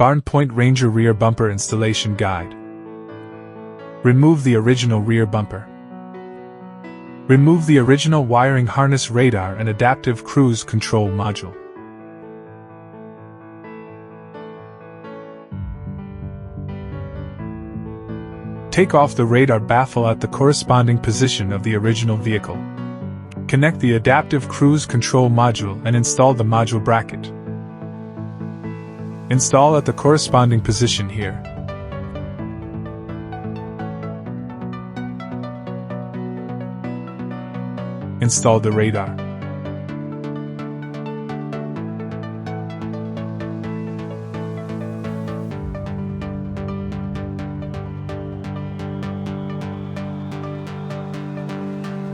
Barn Point Ranger Rear Bumper Installation Guide. Remove the original rear bumper. Remove the original wiring harness, radar and adaptive cruise control module. Take off the radar baffle at the corresponding position of the original vehicle. Connect the adaptive cruise control module and install the module bracket. Install at the corresponding position here. Install the radar.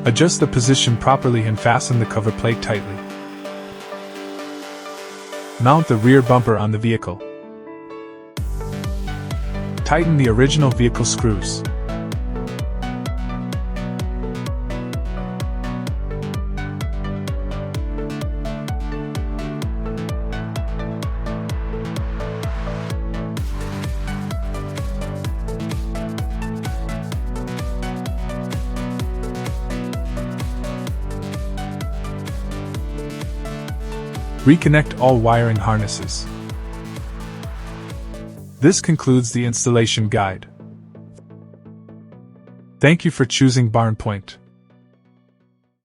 Adjust the position properly and fasten the cover plate tightly. Mount the rear bumper on the vehicle. Tighten the original vehicle screws. Reconnect all wiring harnesses. This concludes the installation guide. Thank you for choosing Barn Point.